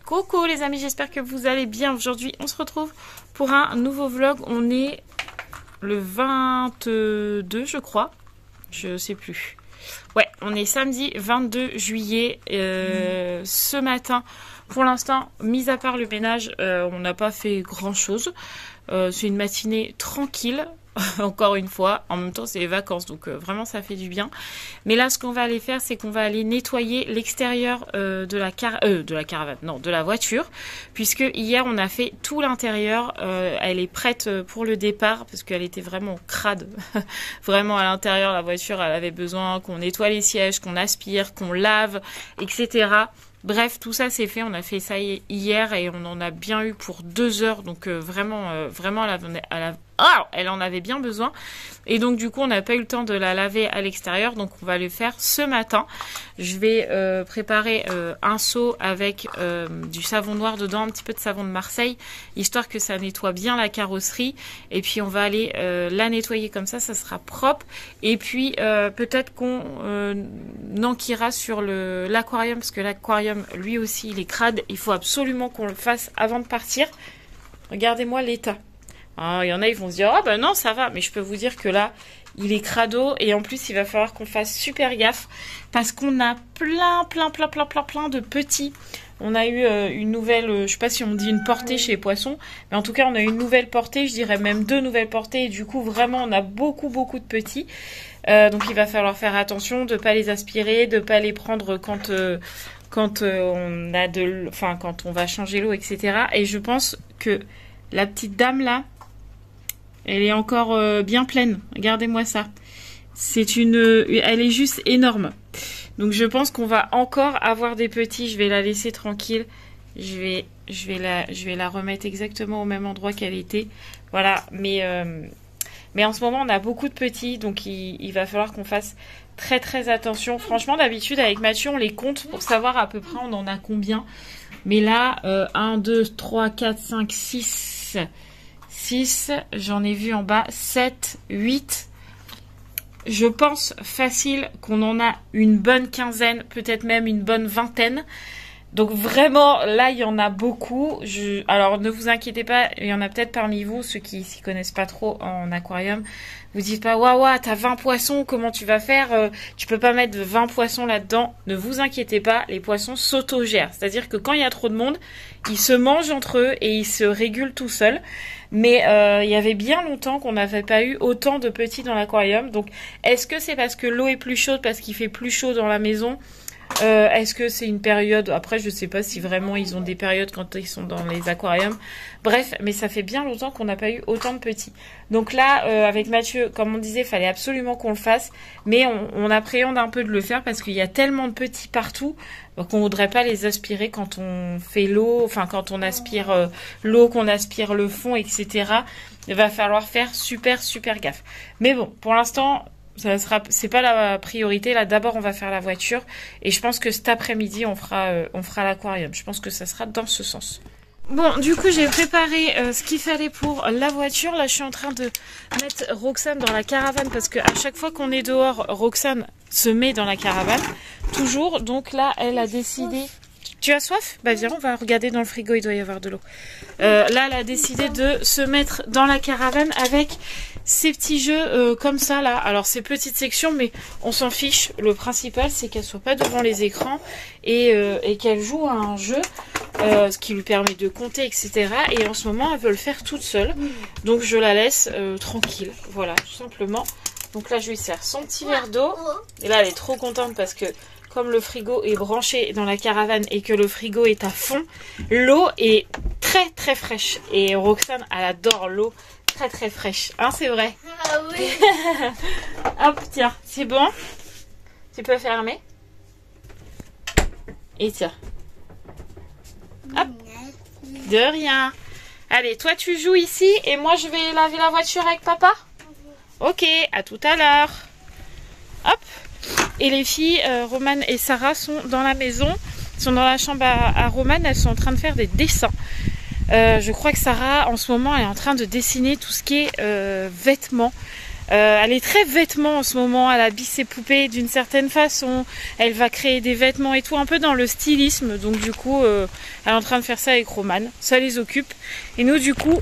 Coucou les amis, j'espère que vous allez bien. Aujourd'hui on se retrouve pour un nouveau vlog. On est le 22 je crois, je sais plus. Ouais, on est samedi 22 juillet. Ce matin, pour l'instant, mis à part le ménage, on n'a pas fait grand chose. C'est une matinée tranquille. Encore une fois, en même temps c'est les vacances, donc vraiment ça fait du bien. Mais là ce qu'on va aller faire, c'est qu'on va aller nettoyer l'extérieur de la caravane, non, de la voiture, puisque hier on a fait tout l'intérieur. Elle est prête pour le départ parce qu'elle était vraiment crade. Vraiment à l'intérieur, la voiture elle avait besoin qu'on nettoie les sièges, qu'on aspire, qu'on lave, etc. Bref, tout ça c'est fait, on a fait ça hier et on en a bien eu pour 2 heures, donc vraiment elle en avait bien besoin. Et donc du coup on n'a pas eu le temps de la laver à l'extérieur, donc on va le faire ce matin. Je vais préparer un seau avec du savon noir dedans, un petit peu de savon de Marseille, histoire que ça nettoie bien la carrosserie. Et puis on va aller la nettoyer comme ça sera propre. Et puis peut-être qu'on enquillera sur l'aquarium, parce que l'aquarium lui aussi il est crade, il faut absolument qu'on le fasse avant de partir. Regardez-moi l'état. Ah, il y en a, ils vont se dire, oh ben non, ça va. Mais je peux vous dire que là, il est crado. Et en plus, il va falloir qu'on fasse super gaffe. Parce qu'on a plein de petits. On a eu une nouvelle, je sais pas si on dit une portée chez les poissons. Mais en tout cas, on a eu une nouvelle portée. Je dirais même 2 nouvelles portées. Et du coup, vraiment, on a beaucoup de petits. Donc, il va falloir faire attention de pas les aspirer, de pas les prendre quand on a quand on va changer l'eau, etc. Et je pense que la petite dame là, elle est encore bien pleine. Regardez-moi ça. Elle est juste énorme. Donc je pense qu'on va encore avoir des petits. Je vais la laisser tranquille. Je vais la remettre exactement au même endroit qu'elle était. Voilà. Mais en ce moment on a beaucoup de petits, donc il va falloir qu'on fasse très attention. Franchement, d'habitude avec Mathieu on les compte pour savoir à peu près on en a combien. Mais là, 1, 2, 3, 4, 5, 6, j'en ai vu en bas, 7, 8. Je pense facile qu'on en a une bonne quinzaine, peut-être même une bonne vingtaine. Donc vraiment, là, il y en a beaucoup. Alors, ne vous inquiétez pas, il y en a peut-être parmi vous, ceux qui s'y connaissent pas trop en aquarium. Vous dites pas, waouh, t'as 20 poissons, comment tu vas faire? Tu peux pas mettre 20 poissons là-dedans. Ne vous inquiétez pas, les poissons s'autogèrent. C'est-à-dire que quand il y a trop de monde, ils se mangent entre eux et ils se régulent tout seuls. Mais il y avait bien longtemps qu'on n'avait pas eu autant de petits dans l'aquarium. Donc, est-ce que c'est parce que l'eau est plus chaude, parce qu'il fait plus chaud dans la maison? Est-ce que c'est une période? Après, je sais pas si vraiment ils ont des périodes quand ils sont dans les aquariums. Bref, mais ça fait bien longtemps qu'on n'a pas eu autant de petits. Donc là, avec Mathieu, comme on disait, il fallait absolument qu'on le fasse. Mais on appréhende un peu de le faire parce qu'il y a tellement de petits partout qu'on voudrait pas les aspirer quand on fait l'eau, enfin quand on aspire l'eau, qu'on aspire le fond, etc. Il va falloir faire super gaffe. Mais bon, pour l'instant, c'est pas la priorité. Là, d'abord, on va faire la voiture. Et je pense que cet après-midi, on fera l'aquarium. Je pense que ça sera dans ce sens. Bon, du coup, j'ai préparé ce qu'il fallait pour la voiture. Là, je suis en train de mettre Roxane dans la caravane parce que à chaque fois qu'on est dehors, Roxane se met dans la caravane. Toujours. Donc là, elle a décidé... Tu as soif? Bah viens, on va regarder dans le frigo, il doit y avoir de l'eau. Là, elle a décidé de se mettre dans la caravane avec ces petits jeux comme ça là. Alors c'est petite section, mais on s'en fiche. Le principal, c'est qu'elle soit pas devant les écrans et qu'elle joue à un jeu, ce qui lui permet de compter, etc. Et en ce moment, elle veut le faire toute seule. Donc je la laisse tranquille. Voilà, tout simplement. Donc là, je lui sers son petit verre d'eau. Et là, elle est trop contente parce que comme le frigo est branché dans la caravane et que le frigo est à fond, l'eau est très fraîche. Et Roxane, elle adore l'eau très fraîche. Hein, c'est vrai? Ah oui. Hop, tiens, c'est bon. Tu peux fermer. Et tiens. Hop. De rien. Allez, toi tu joues ici et moi je vais laver la voiture avec papa. Ok, à tout à l'heure. Hop. Et les filles, Romane et Sarah, sont dans la maison, sont dans la chambre à Romane, elles sont en train de faire des dessins. Je crois que Sarah, en ce moment, elle est en train de dessiner tout ce qui est vêtements. Elle est très vêtements en ce moment, elle habille ses poupées d'une certaine façon, elle va créer des vêtements et tout, un peu dans le stylisme, donc du coup, elle est en train de faire ça avec Roman, ça les occupe. Et nous du coup,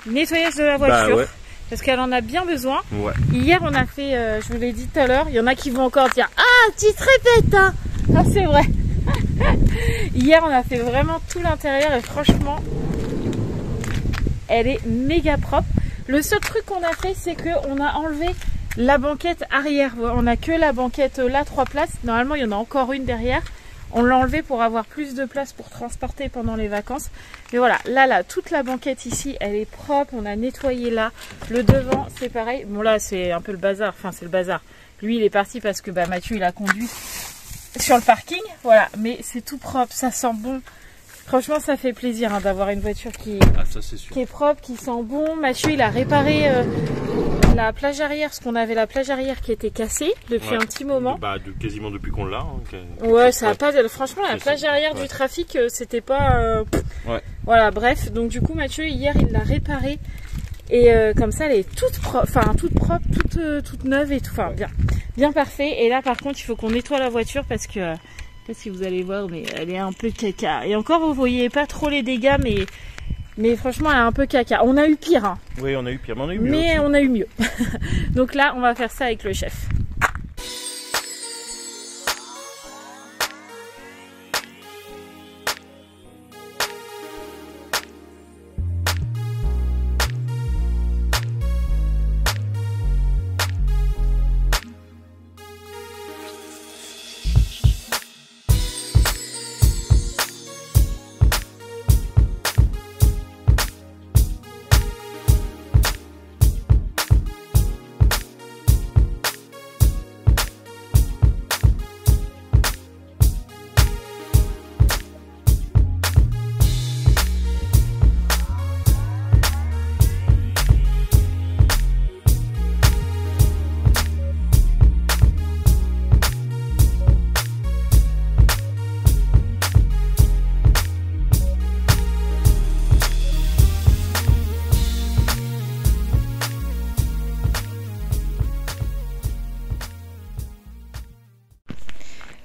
nettoyage de la voiture, Bah ouais. parce qu'elle en a bien besoin. Ouais. Hier on a fait, je vous l'ai dit tout à l'heure, il y en a qui vont encore dire « Ah, tu te répètes hein !» Ah c'est vrai. Hier on a fait vraiment tout l'intérieur et franchement, elle est méga propre. Le seul truc qu'on a fait, c'est qu'on a enlevé la banquette arrière. On n'a que la banquette là, 3 places. Normalement, il y en a encore une derrière. On l'a enlevée pour avoir plus de place pour transporter pendant les vacances. Mais voilà, là, toute la banquette ici, elle est propre. On a nettoyé là. Le devant, c'est pareil. Bon, là, c'est un peu le bazar. Enfin, c'est le bazar. Lui, il est parti parce que Mathieu, il a conduit sur le parking. Voilà, mais c'est tout propre. Ça sent bon. Franchement, ça fait plaisir hein, d'avoir une voiture qui est propre, qui sent bon. Mathieu, il a réparé la plage arrière, parce qu'on avait la plage arrière qui était cassée depuis un petit moment. Quasiment depuis qu'on l'a. Ouais, ça a pas. Franchement, la plage arrière du trafic, c'était pas. Voilà, bref. Donc du coup, Mathieu hier, il l'a réparée et comme ça, elle est toute propre, toute neuve et tout. Enfin, bien parfait. Et là, par contre, il faut qu'on nettoie la voiture parce que. Je sais pas si vous allez voir, mais elle est un peu caca. Et encore, vous voyez pas trop les dégâts, mais franchement, elle est un peu caca. On a eu pire. Hein. Oui, on a eu pire, mais on a eu mieux. Mais on a eu mieux. Donc là, on va faire ça avec le chef.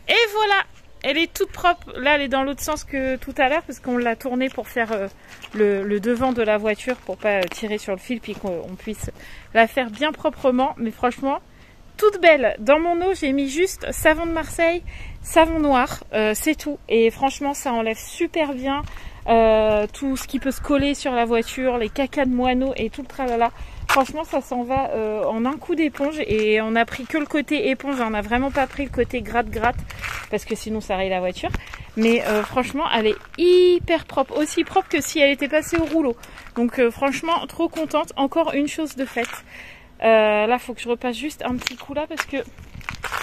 Et voilà, elle est toute propre. Là, elle est dans l'autre sens que tout à l'heure parce qu'on l'a tournée pour faire le devant de la voiture pour pas tirer sur le fil puis qu'on puisse la faire bien proprement. Mais franchement, toute belle. Dans mon eau, j'ai mis juste savon de Marseille, savon noir, c'est tout. Et franchement, ça enlève super bien tout ce qui peut se coller sur la voiture, les cacas de moineaux et tout le tralala. Franchement, ça s'en va en un coup d'éponge et on a pris que le côté éponge. On n'a vraiment pas pris le côté gratte-gratte parce que sinon ça raye la voiture. Mais franchement, elle est hyper propre. Aussi propre que si elle était passée au rouleau. Donc franchement, trop contente. Encore une chose de faite. Là, faut que je repasse juste un petit coup là parce que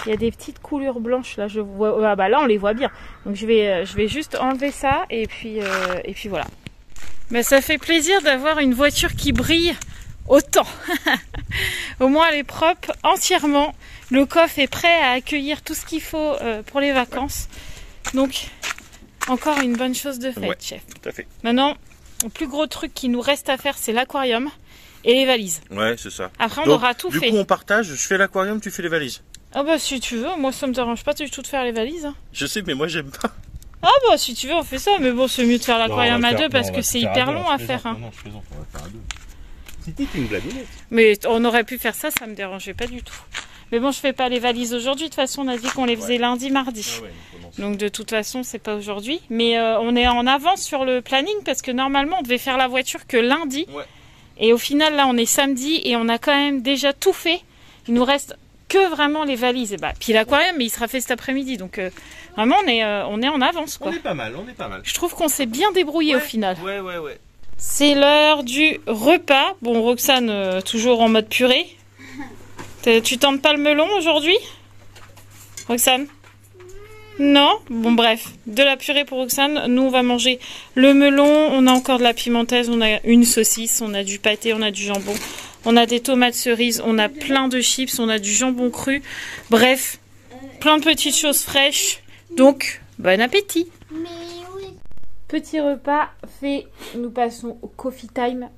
il y a des petites coulures blanches là. Je vois, là on les voit bien. Donc je vais juste enlever ça et puis voilà. Mais ça fait plaisir d'avoir une voiture qui brille autant. Au moins elle est propre entièrement. Le coffre est prêt à accueillir tout ce qu'il faut pour les vacances. Donc encore une bonne chose de faite, chef. Tout à fait. Maintenant, le plus gros truc qui nous reste à faire, c'est l'aquarium et les valises. Ouais, c'est ça. Après, on aura tout fait. Du coup, on partage. Je fais l'aquarium, tu fais les valises. Ah bah si tu veux, moi ça me dérange pas du tout de faire les valises. Hein. Je sais, mais moi j'aime pas. Ah bah si tu veux, on fait ça. Mais bon, c'est mieux de faire l'aquarium à deux parce que c'est hyper long à faire. Hein. Non, je plaisante, on va faire à deux. C'était une blaguette. Mais on aurait pu faire ça, ça me dérangeait pas du tout. Mais bon, je fais pas les valises aujourd'hui. De toute façon, on a dit qu'on les faisait lundi, mardi. Ah ouais, donc de toute façon, c'est pas aujourd'hui. Mais on est en avance sur le planning parce que normalement, on devait faire la voiture que lundi. Ouais. Et au final, là, on est samedi et on a quand même déjà tout fait. Il nous reste que vraiment les valises. Et bah, puis l'aquarium, mais il sera fait cet après-midi. Donc vraiment, on est en avance, quoi. On est pas mal, on est pas mal. Je trouve qu'on s'est bien débrouillé au final. Ouais. C'est l'heure du repas. Bon, Roxane, toujours en mode purée. Tu tentes pas le melon aujourd'hui, Roxane? Non? Bon, bref. De la purée pour Roxane. Nous, on va manger le melon. On a encore de la pimenteuse. On a une saucisse. On a du pâté. On a du jambon. On a des tomates cerises. On a plein de chips. On a du jambon cru. Bref, plein de petites choses fraîches. Donc, bon appétit. Petit repas fait, nous passons au coffee time,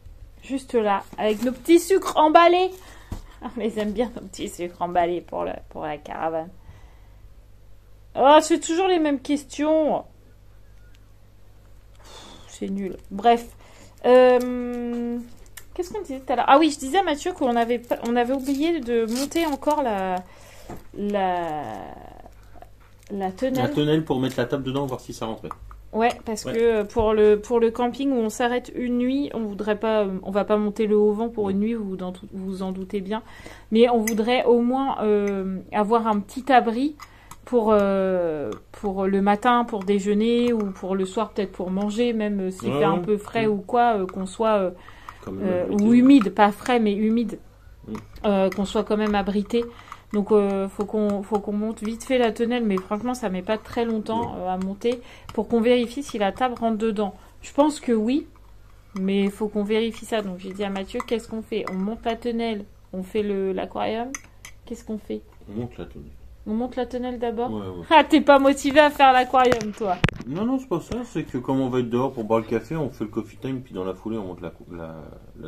juste là, avec nos petits sucres emballés. On les aime bien, nos petits sucres emballés pour la caravane. Oh, c'est toujours les mêmes questions. C'est nul. Bref. Qu'est-ce qu'on disait tout à l'heure? Ah oui, je disais à Mathieu qu'on avait oublié de monter encore la tonnelle. La tonnelle pour mettre la table dedans, voir si ça rentrait. Ouais, parce que pour le camping où on s'arrête une nuit, on va pas monter le haut vent pour une nuit, vous en doutez bien. Mais on voudrait au moins avoir un petit abri pour le matin, pour déjeuner, ou pour le soir peut-être pour manger, même s'il fait un peu frais ou quoi, qu'on soit ou humide, pas frais mais humide, qu'on soit quand même abrité. Donc faut qu'on monte vite fait la tonnelle, mais franchement ça met pas très longtemps à monter pour qu'on vérifie si la table rentre dedans. Je pense que oui, mais il faut qu'on vérifie ça. Donc j'ai dit à Mathieu, qu'est-ce qu'on fait? On monte la tonnelle, on fait l'aquarium, qu'est-ce qu'on fait? On monte la tonnelle. On monte la tonnelle d'abord? Ouais. Ah, t'es pas motivé à faire l'aquarium, toi? Non, c'est pas ça. C'est que comme on va être dehors pour boire le café, on fait le coffee time, puis dans la foulée, on monte la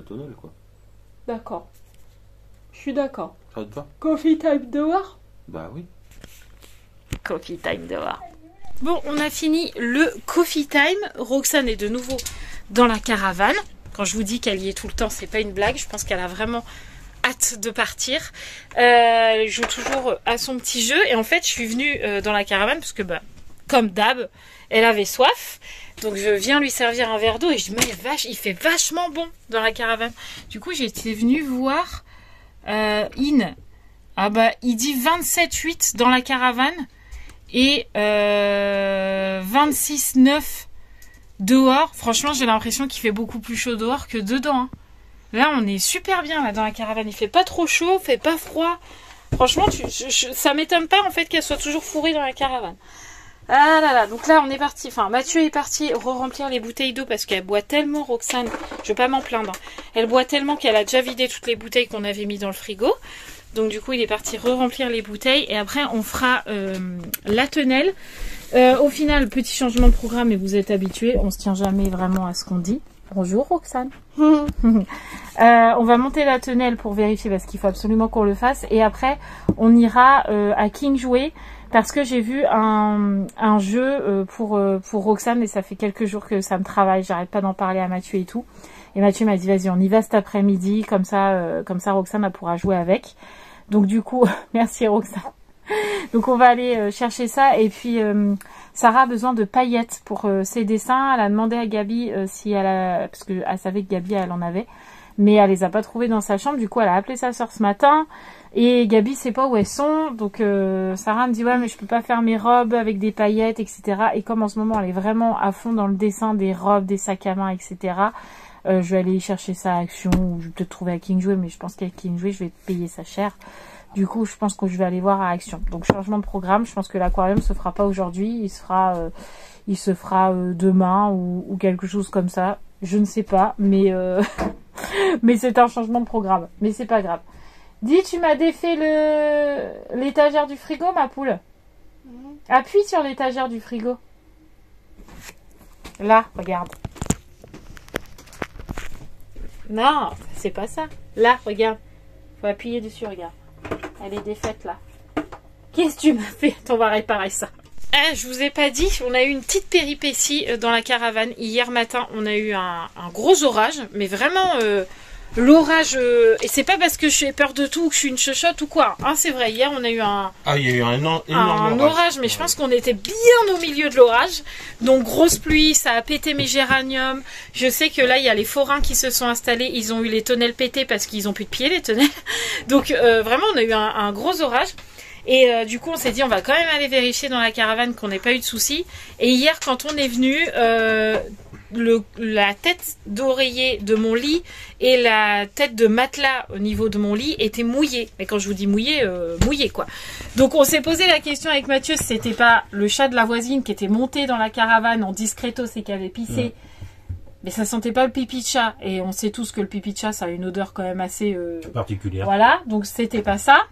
tonnelle, quoi. D'accord. Je suis d'accord. Ça te va? Coffee time dehors? Bah oui. Coffee time dehors. Bon, on a fini le coffee time. Roxane est de nouveau dans la caravane. Quand je vous dis qu'elle y est tout le temps, c'est pas une blague. Je pense qu'elle a vraiment hâte de partir. Elle joue toujours à son petit jeu. Et en fait, je suis venue dans la caravane parce que, comme d'hab, elle avait soif. Donc je viens lui servir un verre d'eau et je dis, mais vache, il fait vachement bon dans la caravane. Du coup, j'étais venue voir il dit 27,8 dans la caravane et 26,9 dehors. Franchement, j'ai l'impression qu'il fait beaucoup plus chaud dehors que dedans, hein. Là, on est super bien là dans la caravane. Il fait pas trop chaud, fait pas froid. Franchement, ça m'étonne pas en fait qu'elle soit toujours fourrée dans la caravane. Ah là là, donc là on est parti, enfin Mathieu est parti re-remplir les bouteilles d'eau parce qu'elle boit tellement, Roxane, je vais pas m'en plaindre, hein. Elle boit tellement qu'elle a déjà vidé toutes les bouteilles qu'on avait mis dans le frigo. Donc du coup il est parti re-remplir les bouteilles et après on fera la tonnelle. Au final, petit changement de programme et vous êtes habitués, on se tient jamais vraiment à ce qu'on dit. Bonjour Roxane. On va monter la tonnelle pour vérifier parce qu'il faut absolument qu'on le fasse et après on ira à King jouer. Parce que j'ai vu un jeu pour Roxane et ça fait quelques jours que ça me travaille. J'arrête pas d'en parler à Mathieu et tout. Et Mathieu m'a dit vas-y on y va cet après-midi. Comme ça Roxane elle pourra jouer avec. Donc du coup, merci Roxane. Donc on va aller chercher ça. Et puis Sarah a besoin de paillettes pour ses dessins. Elle a demandé à Gabi si elle a... Parce qu'elle savait que Gabi elle en avait. Mais elle les a pas trouvées dans sa chambre. Du coup elle a appelé sa soeur ce matin. Et Gabi sait pas où elles sont, donc Sarah me dit ouais mais je peux pas faire mes robes avec des paillettes, etc. Et comme en ce moment elle est vraiment à fond dans le dessin des robes, des sacs à main, etc. Je vais aller chercher ça à Action ou je vais peut-être trouver à King Jouet, mais je pense qu'à King Jouet je vais payer ça cher. Du coup je pense que je vais aller voir à Action. Donc changement de programme, je pense que l'aquarium se fera pas aujourd'hui, il se fera demain ou quelque chose comme ça. Je ne sais pas, mais mais c'est un changement de programme, mais c'est pas grave. Dis, tu m'as défait l'étagère du frigo, ma poule. Appuie sur l'étagère du frigo. Là, regarde. Non, c'est pas ça. Là, regarde. Faut appuyer dessus, regarde. Elle est défaite, là. Qu'est-ce que tu m'as fait? On va réparer ça. Ah, je vous ai pas dit, on a eu une petite péripétie dans la caravane. Hier matin, on a eu un gros orage, mais vraiment... l'orage, et c'est pas parce que j'ai peur de tout ou que je suis une chochotte ou quoi, hein, c'est vrai, hier on a eu il y a eu un énorme orage, mais je pense qu'on était bien au milieu de l'orage, donc grosse pluie, ça a pété mes géraniums, je sais que là il y a les forains qui se sont installés, ils ont eu les tonnelles pétées parce qu'ils ont plus de pieds les tonnelles, donc vraiment on a eu un gros orage, et du coup on s'est dit on va quand même aller vérifier dans la caravane qu'on n'ait pas eu de soucis, et hier quand on est venu... la tête d'oreiller de mon lit et la tête de matelas au niveau de mon lit étaient mouillées. Mais quand je vous dis mouillées, mouillées quoi. Donc on s'est posé la question avec Mathieu si c'était pas le chat de la voisine qui était monté dans la caravane en discretos et qui avait pissé. Mais ça sentait pas le pipi de chat. Et on sait tous que le pipi de chat ça a une odeur quand même assez particulière. Voilà, donc c'était pas ça.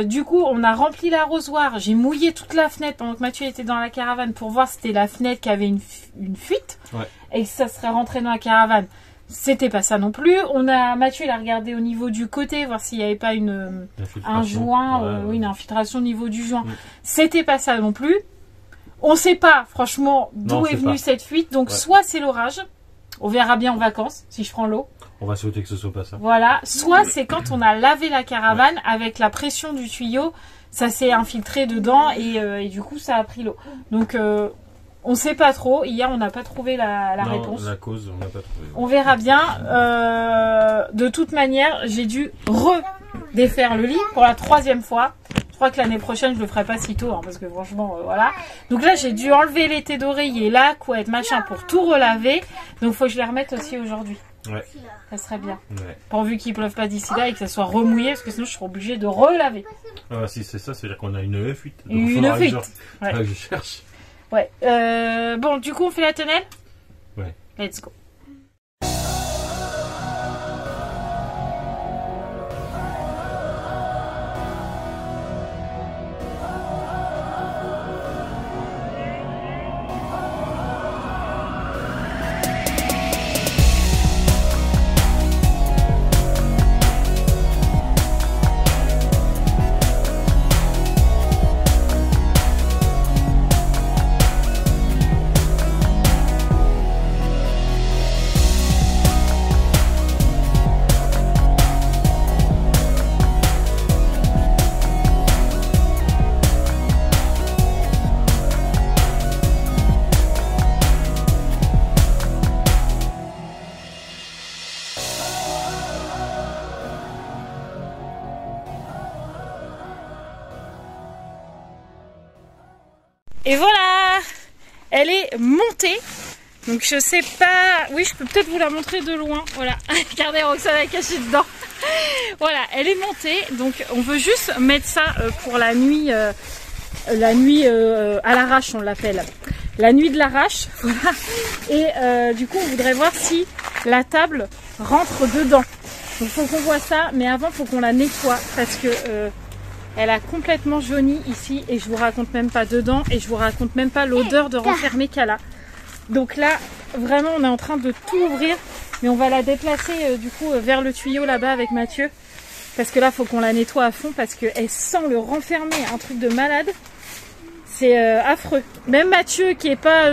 Du coup on a rempli l'arrosoir, j'ai mouillé toute la fenêtre pendant que Mathieu était dans la caravane pour voir si c'était la fenêtre qui avait une fuite et que ça serait rentré dans la caravane. C'était pas ça non plus. Mathieu, il a regardé au niveau du côté, voir s'il n'y avait pas un joint, une infiltration au niveau du joint. C'était pas ça non plus. On sait pas, franchement, d'où est venue cette fuite. Donc, soit c'est l'orage. On verra bien en vacances, si je prends l'eau. On va souhaiter que ce soit pas ça. Voilà. Soit c'est quand on a lavé la caravane avec la pression du tuyau, ça s'est infiltré dedans et du coup, ça a pris l'eau. Donc, on sait pas trop. Hier, on n'a pas trouvé la réponse. La cause, on n'a pas trouvé. On verra bien. De toute manière, j'ai dû redéfaire le lit pour la 3e fois. Je crois que l'année prochaine, je le ferai pas si tôt, hein, parce que franchement, voilà. Donc là, j'ai dû enlever les thés d'oreiller, la couette, machin, pour tout relaver. Donc, faut que je les remette aussi aujourd'hui. Ouais. Ça serait bien. Ouais. Pourvu qu'il pleuve pas d'ici là et que ça soit remouillé, parce que sinon, je serai obligée de relaver. Ah, si c'est ça, c'est-à-dire qu'on a une fuite. Donc, une fuite. Ouais. Que je cherche. Ouais. Bon, du coup, on fait la tonnelle? Ouais. Let's go. Et voilà, elle est montée. Donc je sais pas, oui je peux peut-être vous la montrer de loin. Voilà, regardez Roxane est cachée dedans. Voilà, elle est montée. Donc on veut juste mettre ça pour la nuit à l'arrache, on l'appelle. La nuit de l'arrache. Voilà. Et du coup on voudrait voir si la table rentre dedans. Donc faut qu'on voit ça, mais avant faut qu'on la nettoie parce que elle a complètement jauni ici et je vous raconte même pas dedans et je vous raconte même pas l'odeur de renfermé qu'elle a. Donc là, vraiment, on est en train de tout ouvrir, mais on va la déplacer du coup vers le tuyau là-bas avec Mathieu. Parce que là, faut qu'on la nettoie à fond parce qu'elle sent le renfermé, un truc de malade. C'est affreux. Même Mathieu qui est pas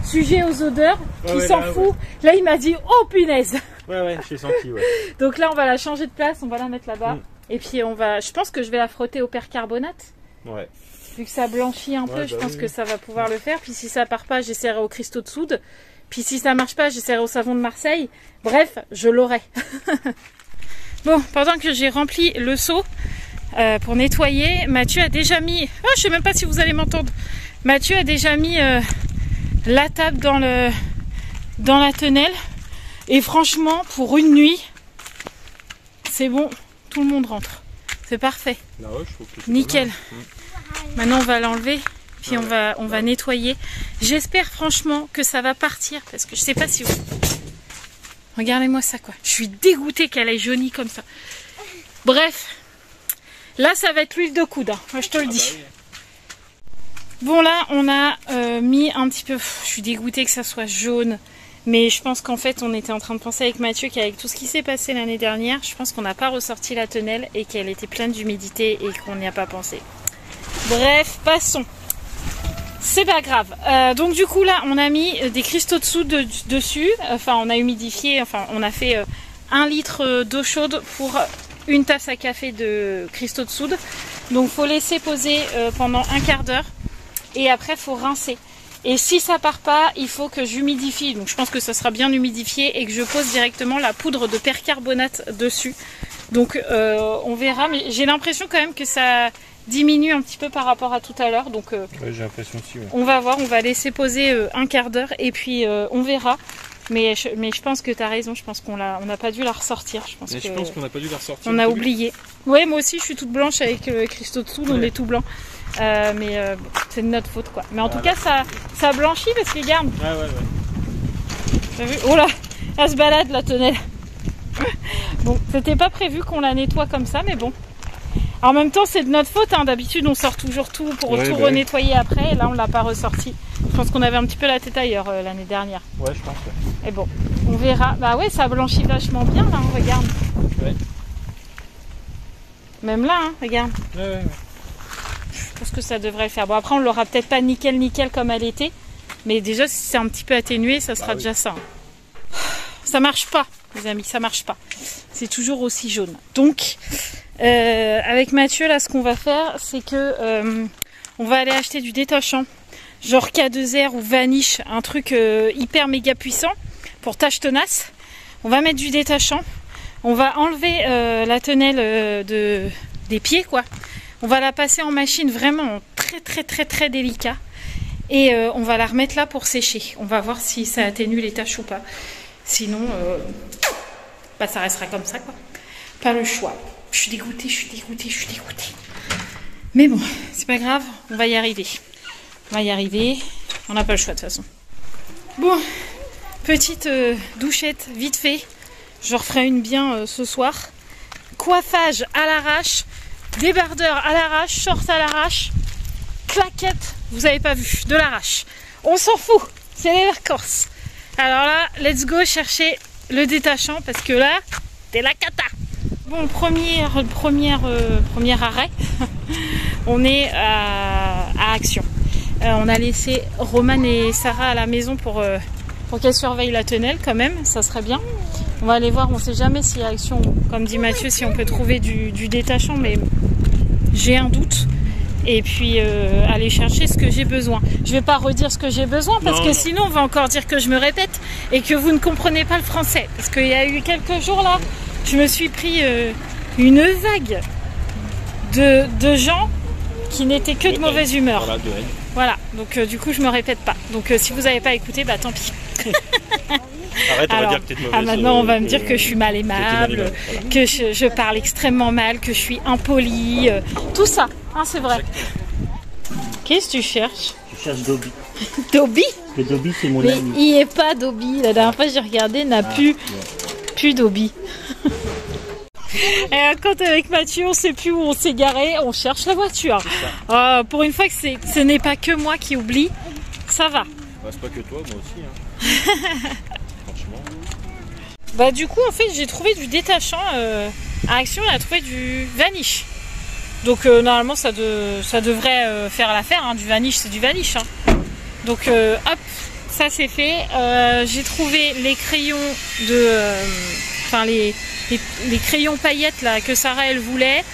sujet aux odeurs, qui s'en fout, là il m'a dit « Oh punaise !» Ouais, j'ai senti, ouais. Donc là, on va la changer de place, on va la mettre là-bas. Et puis je pense que je vais la frotter au percarbonate. Ouais. Vu que ça blanchit un peu, je pense que ça va pouvoir le faire. Puis si ça part pas, j'essaierai au cristaux de soude. Puis si ça marche pas, j'essaierai au savon de Marseille. Bref, je l'aurai. Bon, pendant que j'ai rempli le seau pour nettoyer, Mathieu a déjà mis... Oh, je sais même pas si vous allez m'entendre. Mathieu a déjà mis la table dans la tonnelle. Et franchement, pour une nuit, c'est bon. Tout le monde rentre. C'est parfait. Ah ouais, je trouve que nickel. Maintenant on va l'enlever. Puis on va nettoyer. J'espère franchement que ça va partir. Parce que je sais pas si vous... Regardez-moi ça quoi. Je suis dégoûtée qu'elle ait jauni comme ça. Bref. Là ça va être l'huile de coude. Hein. Moi, je te le dis. Bah oui. Bon là on a mis un petit peu... Je suis dégoûtée que ça soit jaune. Mais je pense qu'en fait, on était en train de penser avec Mathieu qu'avec tout ce qui s'est passé l'année dernière, je pense qu'on n'a pas ressorti la tonnelle et qu'elle était pleine d'humidité et qu'on n'y a pas pensé. Bref, passons. C'est pas grave. Donc du coup, là, on a mis des cristaux de soude dessus. Enfin, on a humidifié, enfin, on a fait 1 litre d'eau chaude pour une tasse à café de cristaux de soude. Donc, faut laisser poser pendant un quart d'heure et après, faut rincer. Et si ça part pas, il faut que j'humidifie. Donc je pense que ça sera bien humidifié et que je pose directement la poudre de percarbonate dessus. Donc on verra. Mais j'ai l'impression quand même que ça diminue un petit peu par rapport à tout à l'heure. Donc ouais, j'ai l'impression aussi. Ouais. On va voir. On va laisser poser un quart d'heure et puis on verra. Mais je pense que tu as raison. Je pense qu'on n'a pas dû la ressortir. Je pense qu'on n'a pas dû la ressortir. On a oublié. Ouais, moi aussi je suis toute blanche avec le cristaux de soude. On est tout blanc. Mais c'est de notre faute quoi. Mais en tout cas ça blanchit parce que regarde. Ouais. T'as vu? Oh là, elle se balade la tonnelle. Bon, c'était pas prévu qu'on la nettoie comme ça, mais bon. En même temps c'est de notre faute, hein. D'habitude on sort toujours tout pour tout renettoyer après. Et là on l'a pas ressorti. Je pense qu'on avait un petit peu la tête ailleurs l'année dernière. Ouais, je pense. Ouais. Et bon, On verra. Bah ouais, ça blanchit vachement bien là, hein, regarde. Ouais. Même là, hein, regarde. Ouais. Je pense que ça devrait le faire. Bon, après, on l'aura peut-être pas nickel comme elle était. Mais déjà, si c'est un petit peu atténué, ça sera déjà ça. Ça marche pas, les amis, ça marche pas. C'est toujours aussi jaune. Donc, avec Mathieu, là, ce qu'on va faire, c'est que on va aller acheter du détachant. Genre K2R ou Vanish, un truc hyper méga puissant pour tâche tenace. On va mettre du détachant. On va enlever la tonnelle des pieds, quoi. On va la passer en machine vraiment très délicat. Et on va la remettre là pour sécher. On va voir si ça atténue les taches ou pas. Sinon, bah, ça restera comme ça, quoi. Pas le choix. Je suis dégoûtée. Mais bon, c'est pas grave, on va y arriver. On n'a pas le choix de toute façon. Bon, petite douchette vite fait. Je referai une bien ce soir. Coiffage à l'arrache, débardeur à l'arrache, short à l'arrache, claquette, vous avez pas vu, de l'arrache. On s'en fout, c'est les vacances. Alors là, let's go chercher le détachant parce que là, c'est la cata. Bon, premier arrêt, on est à Action. On a laissé Roman et Sarah à la maison pour qu'elles surveillent la tonnelle quand même, ça serait bien. On va aller voir, on sait jamais si à Action, comme dit Mathieu, si on peut trouver du détachant, mais j'ai un doute. Et puis aller chercher ce que j'ai besoin. Je vais pas redire ce que j'ai besoin parce que sinon on va encore dire que je me répète et que vous ne comprenez pas le français. Parce qu'il y a eu quelques jours là, je me suis pris une vague de gens qui n'étaient que de mauvaise humeur. Voilà, donc du coup je me répète pas. Donc si vous n'avez pas écouté, bah tant pis. Arrête, on va dire que t'es de mauvaise. Maintenant on va me dire que je suis mal aimable, que je parle extrêmement mal, que je suis impolie, tout ça, hein, c'est vrai. Qu'est-ce que tu cherches? Je cherche Dobby. Dobby? Parce que Dobby, c'est mon Mais ami. il n'est pas Dobby. La dernière fois j'ai regardé, il n'a plus Dobby. Et quand avec Mathieu, on sait plus où on s'est garé, on cherche la voiture. Pour une fois que ce n'est pas que moi qui oublie, ça va. Bah, c'est pas que toi, moi aussi. Hein. Franchement. Bah du coup, en fait, j'ai trouvé du détachant. À Action, on a trouvé du Vanish. Donc normalement, ça devrait faire l'affaire. Hein. Du Vanish, c'est du Vanish. Hein. Donc hop, ça c'est fait. J'ai trouvé les crayons les crayons paillettes là que Sarah elle voulait.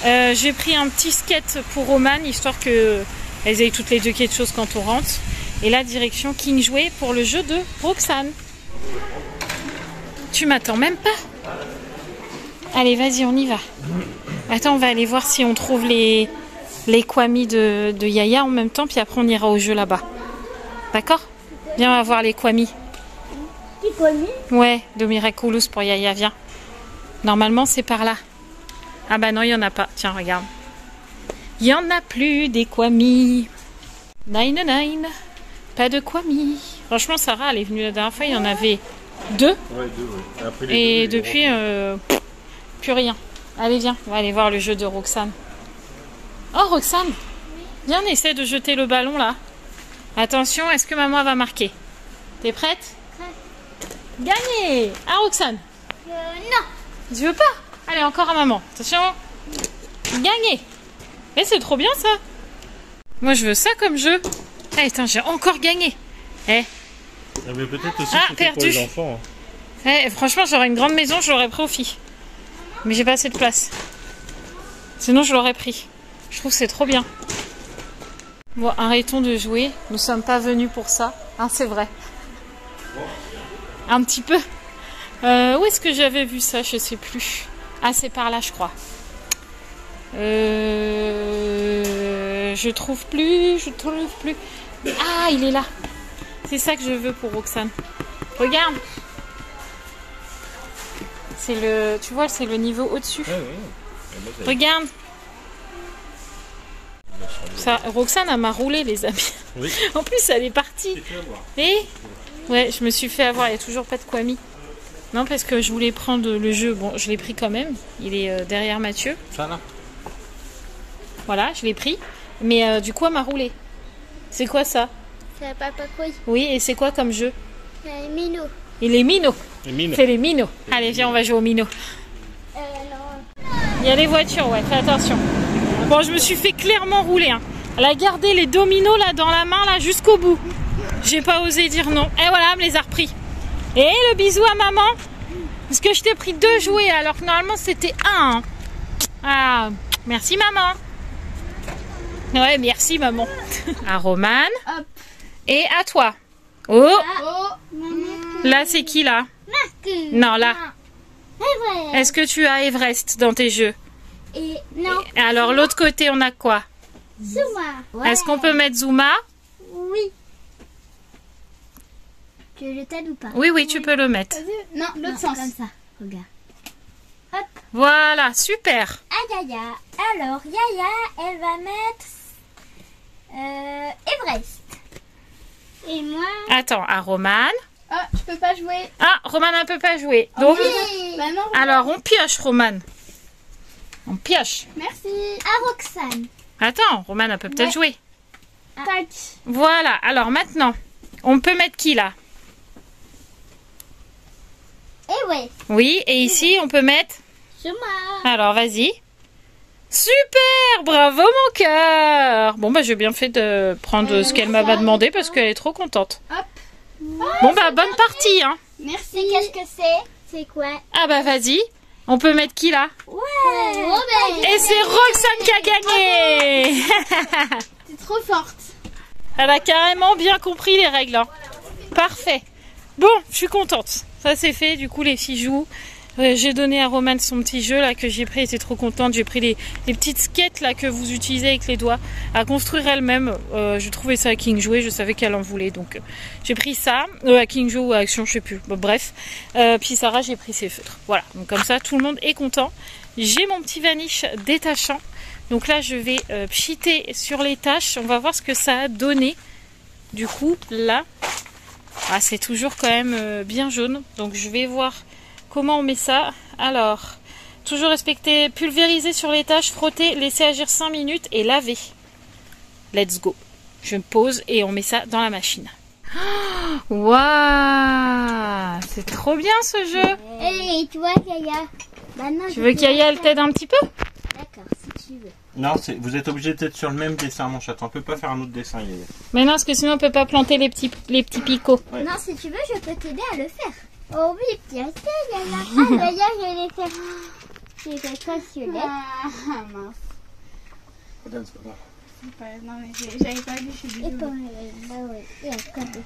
J'ai pris un petit skate pour Roman histoire que elles aient toutes les deux quelque chose quand on rentre. Et là direction King Jouet pour le jeu de Roxane. Tu m'attends même pas? Allez, vas-y, on y va. Attends, on va aller voir si on trouve les Kwami de Yaya en même temps, puis après on ira au jeu là-bas. D'accord? Viens, on va voir les Kwami. Les Kwami? Ouais, de Miraculous pour Yaya, viens. Normalement, c'est par là. Ah bah non, il n'y en a pas. Tiens, regarde. Il n'y en a plus des Kwami. 999. Pas de Kwami. Franchement, Sarah, elle est venue la dernière fois, il y en avait 2. Ouais, 2, ouais. Après, Et depuis, plus rien. Allez, viens, on va aller voir le jeu de Roxane. Oh, Roxane, viens, on essaie de jeter le ballon là. Attention, est-ce que maman va marquer? T'es prête? Gagné! Ah, Roxane? Non. Tu veux pas? Allez, encore à maman. Attention. Gagné! Mais c'est trop bien ça! Moi, je veux ça comme jeu. Eh, attends, j'ai encore gagné. Eh. Ah, mais peut-être aussi Ah, c'était pour perdu. les enfants. Hein. Eh, franchement, j'aurais une grande maison, je l'aurais pris aux filles. Mais j'ai pas assez de place. Sinon, je l'aurais pris. Je trouve que c'est trop bien. Bon, arrêtons de jouer. Nous sommes pas venus pour ça. Hein, c'est vrai. Un petit peu. Où est-ce que j'avais vu ça? Je sais plus. Ah, c'est par là, je crois. Je trouve plus. Ah, il est là. C'est ça que je veux pour Roxane. Regarde. C'est le, tu vois, c'est le niveau au-dessus. Ouais, ouais. Regarde. Ça, Roxane, elle m'a roulé, les amis. Oui. En plus, elle est partie. Et ouais, je me suis fait avoir. Il n'y a toujours pas de Kwami. Non, parce que je voulais prendre le jeu. Bon, je l'ai pris quand même. Il est derrière Mathieu. Ça là. Voilà, je l'ai pris. Mais du coup, elle m'a roulé. C'est quoi ça? C'est Papa Koi. Oui, et c'est quoi comme jeu? Mino. Il est minot. Les mines. Fais les minots. Allez, viens, on va jouer aux minots. Non. Il y a les voitures, ouais, fais attention. Bon, je me suis fait clairement rouler. Hein. Elle a gardé les dominos là dans la main là jusqu'au bout. J'ai pas osé dire non. Et voilà, elle me les a repris. Et le bisou à maman. Parce que je t'ai pris 2 jouets alors que normalement c'était 1. Hein. Ah, merci maman. Ouais, merci maman. À Romane. Hop. Et à toi. Oh, Oh. là c'est qui là? Marc. Non, là. C'est vrai. Est-ce que tu as Everest dans tes jeux? Et non. Et alors l'autre côté on a quoi? Zuma. Est-ce qu'on peut mettre Zuma? Oui. Que je t'aide ou pas? Oui, oui, tu peux le mettre. Non, Non, l'autre sens. comme ça. Regarde. Voilà, super. Ah Yaya. Alors Yaya, elle va mettre Everest. Et moi. Attends, à Romane. Ah, je peux pas jouer. Ah, Romane ne peut pas jouer. Donc, Bah non. alors on pioche, Romane. On pioche. Merci. À Roxane. Attends, Romane elle peut peut-être Ouais. jouer. Tac. Voilà, alors maintenant, on peut mettre qui là? Everest. Oui, et ici on peut mettre... Zuma. Alors vas-y. Super, bravo mon cœur. Bon bah j'ai bien fait de prendre ce qu'elle m'avait demandé parce qu'elle est trop contente. Hop. Bon bah bonne partie hein. Merci. Qu'est-ce que c'est? C'est quoi? Ah bah vas-y, on peut mettre qui là? Ouais. Robert. Et c'est Roxane qui a gagné. T'es trop forte. Elle a carrément bien compris les règles. Hein. Parfait. Bon, je suis contente. Ça c'est fait, du coup les filles jouent. J'ai donné à Romane son petit jeu là que j'ai pris, elle était trop contente. J'ai pris les petites skates là que vous utilisez avec les doigts à construire elle-même. Je trouvais ça à King jouer, je savais qu'elle en voulait donc j'ai pris ça. À King joue ou à Action, je sais plus. Bon, bref. Puis Sarah, j'ai pris ses feutres. Voilà, donc comme ça tout le monde est content. J'ai mon petit vaniche détachant. Donc là je vais pchiter sur les taches. On va voir ce que ça a donné. Du coup là, ah, c'est toujours quand même bien jaune. Donc je vais voir comment on met ça. Alors, toujours respecter, pulvériser sur les taches, frotter, laisser agir 5 minutes et laver. Let's go. Je me pose et on met ça dans la machine. Waouh, c'est trop bien ce jeu. Et toi Yaya? Bah non, Tu veux qu'Aya elle t'aide un petit peu? D'accord, si tu veux. Non, vous êtes obligé d'être sur le même dessin, mon chaton. On peut pas faire un autre dessin, Yaya. Mais non, parce que sinon on peut pas planter les petits picots. Ouais. Non, si tu veux, je peux t'aider à le faire. Oh oui, bien sûr, Yaya. Ah, Yaya, je vais faire. Je vais pas celui-là. Ah mince. Attends, c'est pas grave. C'est pas- Non mais j'avais pas vu, je suis Et désolée. pour bah ouais, et encore deux.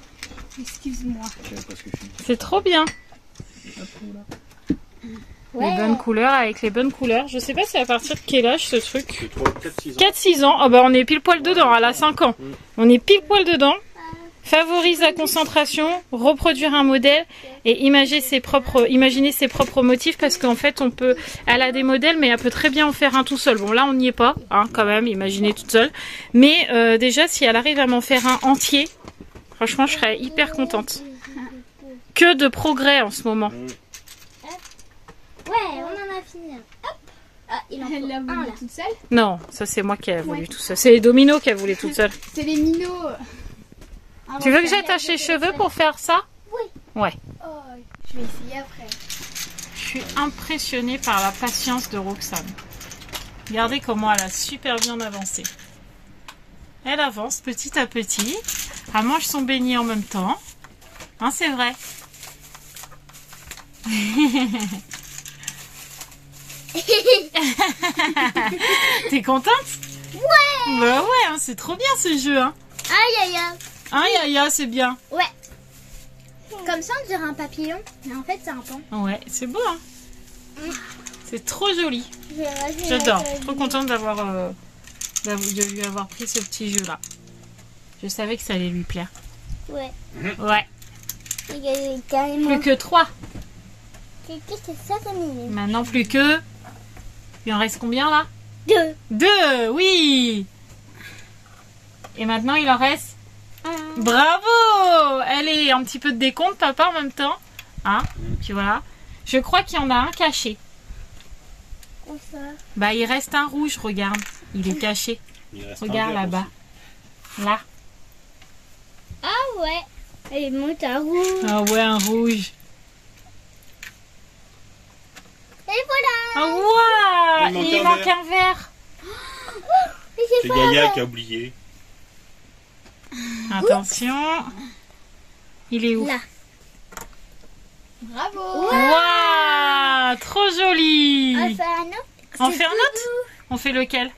Excuse-moi. Je sais pas ce que je fais. C'est trop bien. Ouais. Les bonnes couleurs avec les bonnes couleurs. Je sais pas c'est à partir de quel âge ce truc. C'est 4-6 ans. 4-6 ans. Oh bah on est pile poil dedans. Elle a 5 ans. On est pile poil dedans. Favorise la concentration, reproduire un modèle et imaginer ses propres motifs parce qu'en fait on peut, elle a des modèles mais elle peut très bien en faire un tout seul. Bon là on n'y est pas, hein, quand même, imaginer toute seule. Mais déjà si elle arrive à m'en faire un entier, franchement je serais hyper contente. Que de progrès en ce moment. Ouais, on en a fini. Hop. Ah, il en faut Elle l'a un voulu là. toute seule. Non, ça c'est moi qui ai voulu tout ça. C'est les dominos qu'elle voulait toute seule. C'est les minots. Tu veux que j'attache les cheveux pour faire ça? Ouais. Oh, je vais essayer après. Je suis impressionnée par la patience de Roxane. Regardez comment elle a super bien avancé. Elle avance petit à petit. Elle mange son beignet en même temps. Hein, c'est vrai. T'es contente? Ouais. Bah ouais, hein, c'est trop bien ce jeu. Hein, Ah, Yaya. hein Yaya, c'est bien. Ouais. Comme ça, on dirait un papillon, mais en fait, c'est un pan. Ouais, c'est beau. Hein. C'est trop joli. Je J'adore. Trop contente de lui avoir pris ce petit jeu là. Je savais que ça allait lui plaire. Ouais. Ouais. Il y a carrément. Plus que 3. Qu'est-ce que ça, ça m'énerve. Maintenant plus que... Il en reste combien là? 2. 2, oui. Et maintenant il en reste... Bravo. Allez, un petit peu de décompte papa en même temps. Hein? Puis voilà. Je crois qu'il y en a un caché. Où ça? Bah il reste un rouge, regarde. Il est caché. Il reste un Regarde vert là-bas. Là. Ah ouais. Elle monte à rouge. Ah ouais, un rouge. voilà. Waouh, Il manque il un manque verre. un verre. Mais C'est Gaïa qui a oublié. Attention. Il est où? Là. Bravo. Waouh, trop joli. On fait un autre. On fait un autre? On fait lequel?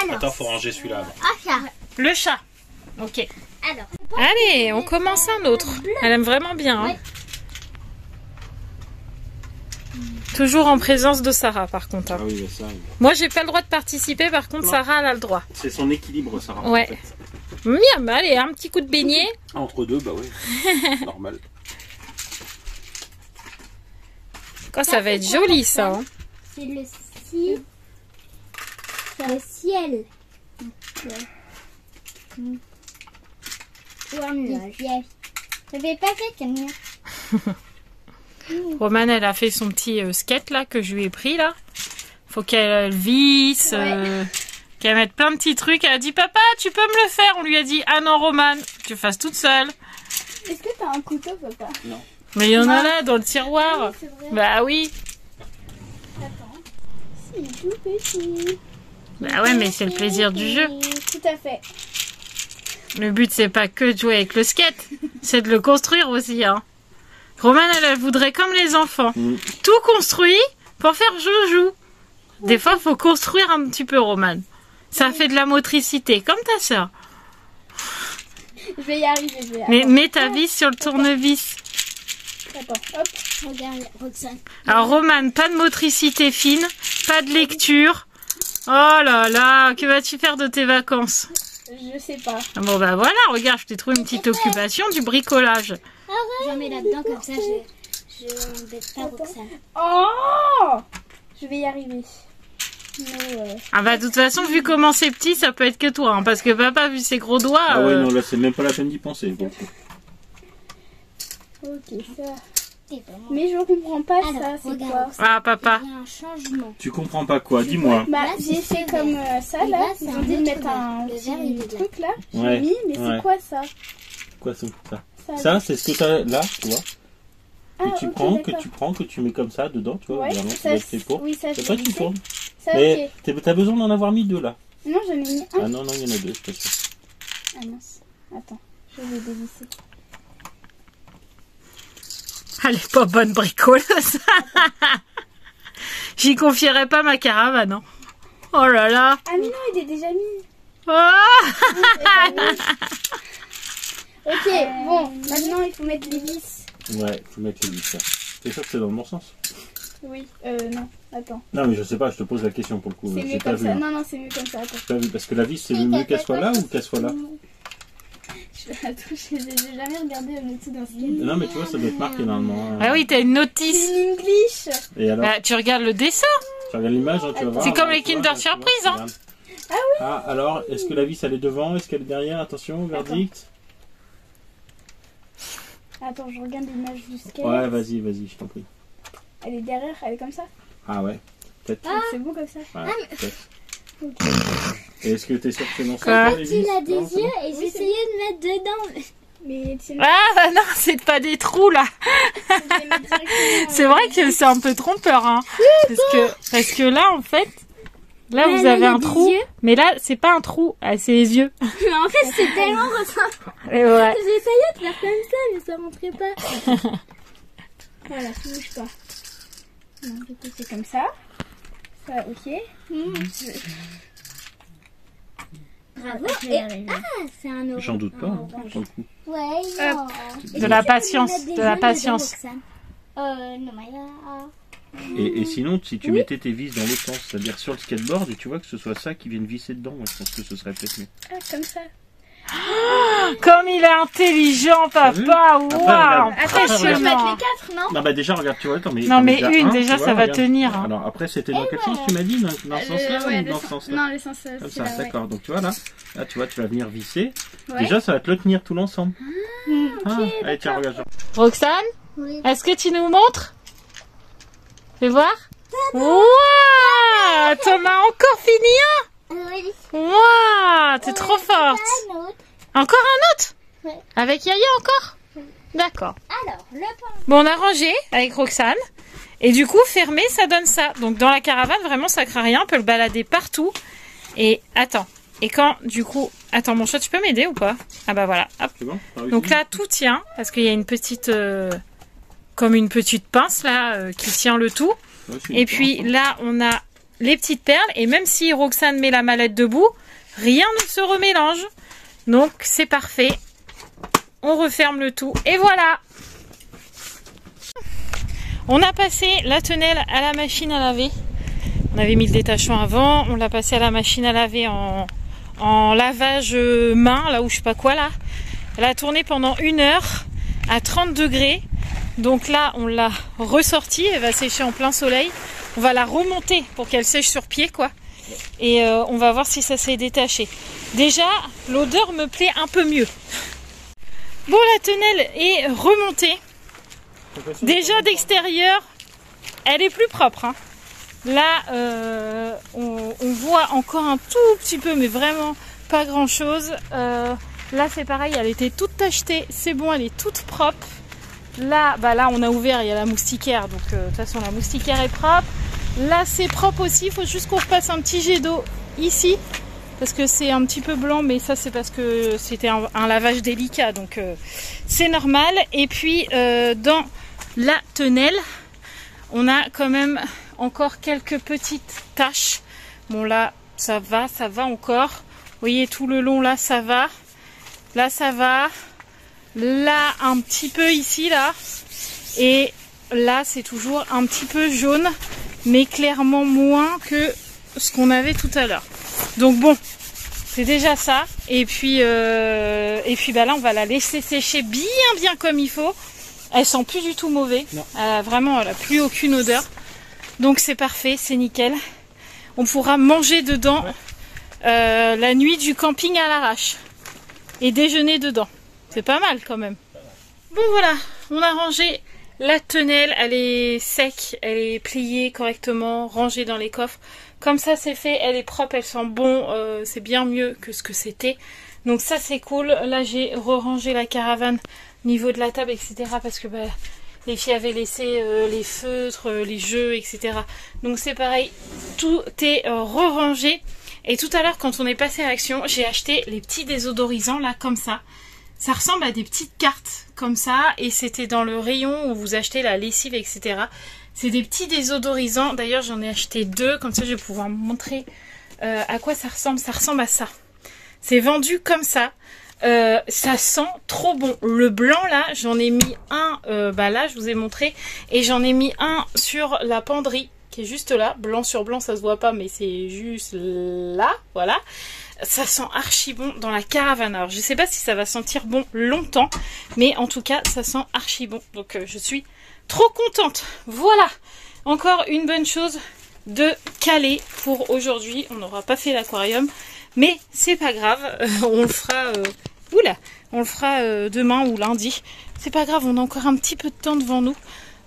Alors. Attends, faut ranger celui-là. avant. Ah, ça. Le chat. Ok. Alors. Allez, on commence un autre. Elle aime vraiment bien. Hein. Ouais. Toujours en présence de Sarah, par contre. Hein. Ah oui, bah ça. Moi, j'ai pas le droit de participer. Par contre, Non. Sarah, elle a le droit. C'est son équilibre, Sarah. Ouais. En fait. Miam, allez, un petit coup de beignet. Entre deux, bah oui. Normal. Oh, ça va être joli, ça. Hein. C'est le ciel. C'est le ciel. Ou un nuage. Ça fait pas quelqu'un. Romane, elle a fait son petit skate là que je lui ai pris là. Faut qu'elle visse, qu'elle mette plein de petits trucs. Elle a dit papa, tu peux me le faire. On lui a dit ah non Romane, tu le fasses toute seule. Est-ce que t'as un couteau, papa? Mais il y en a là dans le tiroir. Oui, c'est vrai. Bah oui. Attends. C'est tout petit. Bah ouais, mais c'est le plaisir du jeu. Tout à fait. Le but c'est pas que de jouer avec le skate, c'est de le construire aussi. Hein. Romane, elle voudrait comme les enfants, tout construit pour faire joujou. Des fois, faut construire un petit peu, Romane. Ça fait de la motricité, comme ta sœur. Je vais y arriver. Mais mets ta vis sur le tournevis. Attends, hop. Regarde, Roxane. Alors, Romane, pas de motricité fine, pas de lecture. Oh là là, que vas-tu faire de tes vacances? Je sais pas. Bon bah voilà, regarde, je t'ai trouvé une petite occupation, du bricolage. J'en mets là-dedans comme ça, je n'embête pas Roxane. Oh! Je vais y arriver. Mais, Ah bah de toute façon, vu comment c'est petit, ça peut être que toi, hein, parce que papa, vu ses gros doigts... Ah ouais, non, là, c'est même pas la peine d'y penser. Bon. ok, ça. C'est vraiment- Mais je comprends pas Alors, ça, c'est regarde, quoi? Roxane. Ah papa. Il y a un changement. Tu comprends pas quoi? Dis-moi. Bah, Là, j'ai c'est fait le comme vert. ça, Et là. là, c'est Ils un ont dit de autre mettre vert. un Le vert, il est petit là. truc, là. J'ai Ouais, mis, mais ouais. c'est quoi ça? Quoi ça? Ça, c'est ce que t'as là, tu vois. Ah, Que tu ok, prends, d'accord. que tu mets comme ça dedans, tu vois. Ouais, Vraiment, ça ça, doit être fait pour. oui, ça, C'est je toi l'ai qui fait. tourne. Ça, Mais ok. t'as besoin d'en avoir mis deux là. Non, j'en ai mis un. Ah non, non, il y en a deux, je t'assure. Ah mince. Attends, je vais dévisser. Elle est pas bonne bricoleuse. J'y confierais pas ma caravane. Hein. Oh là là. Ah mais non, il est déjà mis. Oh Ok, bon, maintenant il faut mettre les vis. Ouais, faut mettre les vis là. T'es sûr que c'est dans le bon sens? Oui, non, attends. Non, mais je sais pas, je te pose la question pour le coup. C'est J'ai mieux pas comme vu. ça. Hein. Non, non, c'est mieux comme ça. Attends. J'ai pas vu, parce que la vis, c'est mieux qu'elle soit là ou qu'elle soit là? Attends, j'ai jamais regardé en dessous d'un skate. Non, mais tu vois, ça doit être marqué normalement. Hein. Ah oui, t'as une notice. C'est une English. Et alors, Bah, tu regardes le dessin. tu regardes l'image, hein, tu vas voir. C'est comme hein, les tu vois, Kinder tu vois, Surprise, hein. regarde. Ah, alors, est-ce que la vis, elle est devant? Est-ce qu'elle est derrière? Attention, verdict. Attends, je regarde l'image du skate. Ouais, vas-y, je t'en prie. Elle est derrière, elle est comme ça. Ah ouais, peut-être. C'est bon comme ça. Ouais, peut-être. Et est-ce que t'es sûr que c'est dans Quoi ça les vis? Il a des Non, c'est yeux bon et j'essayais de mettre dedans. Mais c'est Ah bah non, c'est pas des trous là. je vais mettre directement. C'est vrai que c'est un peu trompeur. Hein. Parce que là, en fait, là, Mais vous là, avez il y a un des trou. yeux. Mais là, c'est pas un trou. Ah, c'est les yeux. Mais en fait, c'est tellement ressemble. Et ouais. J'essayais de faire comme ça, mais ça montrait pas. Voilà, tu bouges pas. Non, du coup, c'est comme ça. Ça, ok. Bravo. Je vais y arriver. Ah, c'est un orange. J'en doute pas, hein, pour le coup. Ouais, non. De la patience. De la patience. Non, mais là... Et sinon, si tu mettais tes vis dans l'autre sens, c'est-à-dire sur le skateboard, et tu vois que ce soit ça qui vienne visser dedans, moi je pense que ce serait peut-être mieux. Ah, comme ça. Comme il est intelligent, papa. Après, Waouh, regarde. Attends, je peux impressionnant. mettre les quatre, non? Non, bah déjà, regarde, tu vois, attends, mais. Non, t'en mais mets déjà une, un, déjà, tu vois, ça va regarde. tenir. Hein. Alors après, c'était dans quel sens tu m'as dit? Dans ce sens-là ouais, ou dans ce sens-là? Non, le sens, Comme c'est ça, là, ouais. d'accord. Donc tu vois là, tu vois, tu vas venir visser. Ouais. Déjà, ça va te le tenir tout l'ensemble. Ah, allez, tiens, regarde. Roxane, Oui. est-ce que tu nous montres? Fais voir. Waouh, t'en as encore fini Oui. un. Waouh, t'es trop forte. Un autre. Encore un autre? Ouais. Avec Yaya encore? D'accord. Alors, le pain. Bon, on a rangé avec Roxane. Et du coup, fermé, ça donne ça. Donc dans la caravane, vraiment, ça craint rien. On peut le balader partout. Et attends. Et quand, du coup... Attends, mon chat, tu peux m'aider ou pas? Ah bah voilà. Hop. C'est bon? Donc là, tout tient. Parce qu'il y a une petite... comme une petite pince, là, qui tient le tout. Ouais, Et puis là, on a les petites perles. Et même si Roxane met la mallette debout, rien ne se remélange. Donc, c'est parfait. On referme le tout. Et voilà! On a passé la tonnelle à la machine à laver. On avait mis le détachement avant. On l'a passé à la machine à laver en lavage main, là où je sais pas quoi là. Elle a tourné pendant 1 heure à 30 degrés. Donc là, on l'a ressortie. Elle va sécher en plein soleil. On va la remonter pour qu'elle sèche sur pied, quoi. Et on va voir si ça s'est détaché. Déjà, l'odeur me plaît un peu mieux. Bon, la tonnelle est remontée. Déjà d'extérieur, elle est plus propre. Hein. Là, on voit encore un tout petit peu, mais vraiment pas grand chose. Là, c'est pareil, elle était toute tachetée. C'est bon, elle est toute propre. Là, bah là, on a ouvert, il y a la moustiquaire. Donc, de toute façon, la moustiquaire est propre. Là, c'est propre aussi. Il faut juste qu'on repasse un petit jet d'eau ici. Parce que c'est un petit peu blanc, mais ça, c'est parce que c'était un lavage délicat. Donc, c'est normal. Et puis, dans la tonnelle, on a quand même encore quelques petites taches. Bon, là, ça va encore. Vous voyez, tout le long, là, ça va. Là, ça va. Là, un petit peu ici, là. Et là, c'est toujours un petit peu jaune, mais clairement moins que ce qu'on avait tout à l'heure. Donc bon, c'est déjà ça. Et puis bah là, on va la laisser sécher bien comme il faut. Elle sent plus du tout mauvais. Vraiment, elle a plus aucune odeur. Donc c'est parfait, c'est nickel. On pourra manger dedans la nuit du camping à l'arrache. Et déjeuner dedans. C'est pas mal quand même. Bon voilà, on a rangé la tonnelle. Elle est sec, elle est pliée correctement, rangée dans les coffres. Comme ça c'est fait, elle est propre, elle sent bon. C'est bien mieux que ce que c'était. Donc ça c'est cool. Là j'ai re-rangé la caravane au niveau de la table, etc. Parce que bah, les filles avaient laissé les feutres, les jeux, etc. Donc c'est pareil, tout est re-rangé. Et tout à l'heure quand on est passé à l'action, j'ai acheté les petits désodorisants là comme ça. Ça ressemble à des petites cartes comme ça. Et c'était dans le rayon où vous achetez la lessive, etc. C'est des petits désodorisants. D'ailleurs j'en ai acheté 2. Comme ça je vais pouvoir vous montrer à quoi ça ressemble. Ça ressemble à ça. C'est vendu comme ça. Ça sent trop bon. Le blanc là, j'en ai mis un, bah là je vous ai montré, et j'en ai mis un sur la penderie qui est juste là, blanc sur blanc, ça se voit pas mais c'est juste là, voilà. Ça sent archi bon dans la caravane. Alors je sais pas si ça va sentir bon longtemps, mais en tout cas ça sent archi bon, donc je suis trop contente. Voilà, encore une bonne chose de caler pour aujourd'hui. On n'aura pas fait l'aquarium, mais c'est pas grave, on le fera on le fera demain ou lundi. C'est pas grave, on a encore un petit peu de temps devant nous.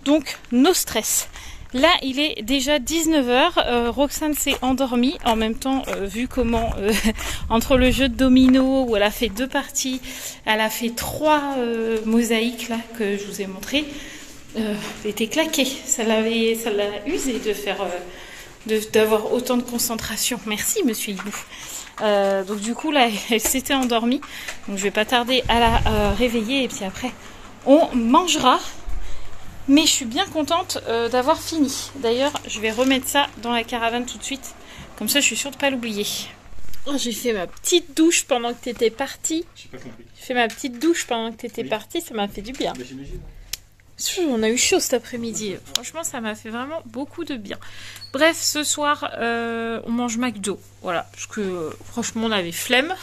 Donc, no stress. Là, il est déjà 19h. Roxane s'est endormie. En même temps, vu comment, entre le jeu de domino, où elle a fait 2 parties, elle a fait 3 mosaïques, là, que je vous ai montré, elle était claquée. Ça l'a usé de faire, d'avoir autant de concentration. Merci, monsieur Hibou. Donc du coup là elle s'était endormie, donc je vais pas tarder à la réveiller et puis après on mangera. Mais je suis bien contente d'avoir fini. D'ailleurs je vais remettre ça dans la caravane tout de suite, comme ça je suis sûre de pas l'oublier. Oh, j'ai fait ma petite douche pendant que t'étais partie. J'ai pas compris. J'ai fait ma petite douche pendant que t'étais partie, ça m'a fait du bien. Bah, j'imagine. On a eu chaud cet après-midi. Franchement, ça m'a fait vraiment beaucoup de bien. Bref, ce soir, on mange McDo. Voilà, parce que franchement, on avait flemme.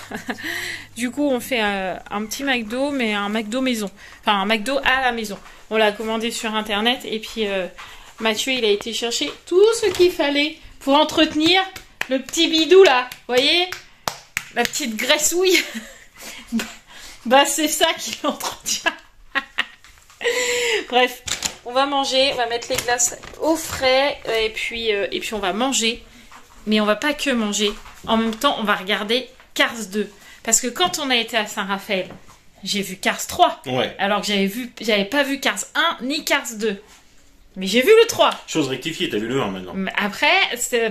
Du coup, on fait un petit McDo, mais un McDo maison. Enfin, un McDo à la maison. On l'a commandé sur Internet. Et puis, Mathieu, il a été chercher tout ce qu'il fallait pour entretenir le petit bidou, là. Vous voyez? La petite graissouille. Bah, c'est ça qui l'entretient. Bref, on va manger, on va mettre les glaces au frais et puis on va manger. Mais on va pas que manger. En même temps, on va regarder Cars 2. Parce que quand on a été à Saint-Raphaël, j'ai vu Cars 3. Ouais. Alors que j'avais pas vu Cars 1 ni Cars 2. Mais j'ai vu le 3. Chose rectifiée, t'as vu le 1 maintenant. Mais après,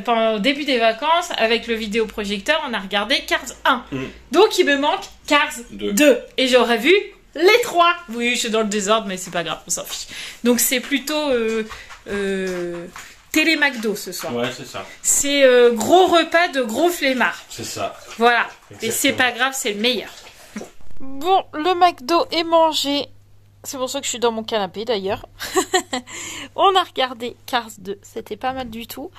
pendant le début des vacances, avec le vidéoprojecteur, on a regardé Cars 1. Donc il me manque Cars 2. Et j'aurais vu les 3. Oui, je suis dans le désordre, mais c'est pas grave, on s'en fiche. Donc c'est plutôt télé McDo ce soir. Ouais, c'est ça. C'est gros repas de gros flemmards. C'est ça. Voilà. Exactement. Et c'est pas grave, c'est le meilleur. Bon, le McDo est mangé. C'est pour ça que je suis dans mon canapé d'ailleurs. On a regardé Cars 2, c'était pas mal du tout.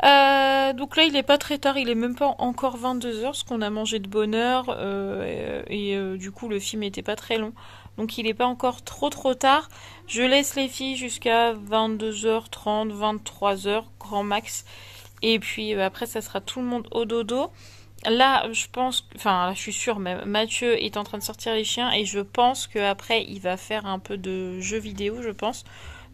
Donc là il est pas très tard, il est même pas encore 22h parce qu'on a mangé de bonne heure et du coup le film était pas très long. Donc il est pas encore trop tard. Je laisse les filles jusqu'à 22h30, 23h grand max. Et puis après ça sera tout le monde au dodo. Là, je pense, enfin, là, je suis sûre, mais Mathieu est en train de sortir les chiens et je pense qu'après, il va faire un peu de jeux vidéo, je pense.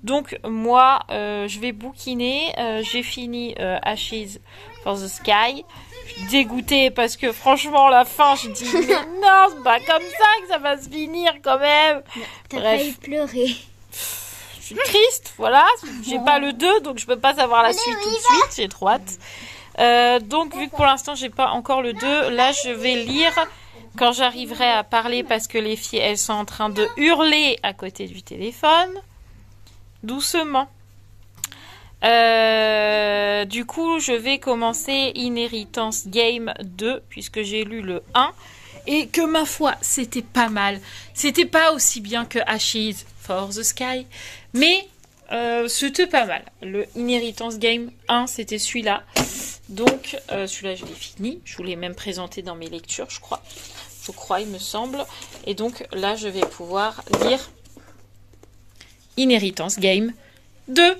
Donc, moi, je vais bouquiner. J'ai fini Ashes for the Sky. Je suis dégoûtée parce que, franchement, la fin, je dis, mais non, c'est pas comme ça que ça va se finir quand même. T'as Bref. failli pleurer. Je suis triste, voilà. J'ai pas le 2, donc je peux pas savoir la suite tout de suite. J'ai trop hâte. Donc vu que pour l'instant j'ai pas encore le 2, là je vais lire quand j'arriverai à parler parce que les filles elles sont en train de hurler à côté du téléphone. Doucement. Du coup je vais commencer Inheritance Game 2 puisque j'ai lu le 1 et que ma foi c'était pas mal. C'était pas aussi bien que Ashes for the Sky mais c'était pas mal. Le Inheritance Game 1 c'était celui-là. Donc, celui-là, je l'ai fini. Je vous l'ai même présenté dans mes lectures, je crois. Je crois, il me semble. Et donc, là, je vais pouvoir lire Inheritance Game 2.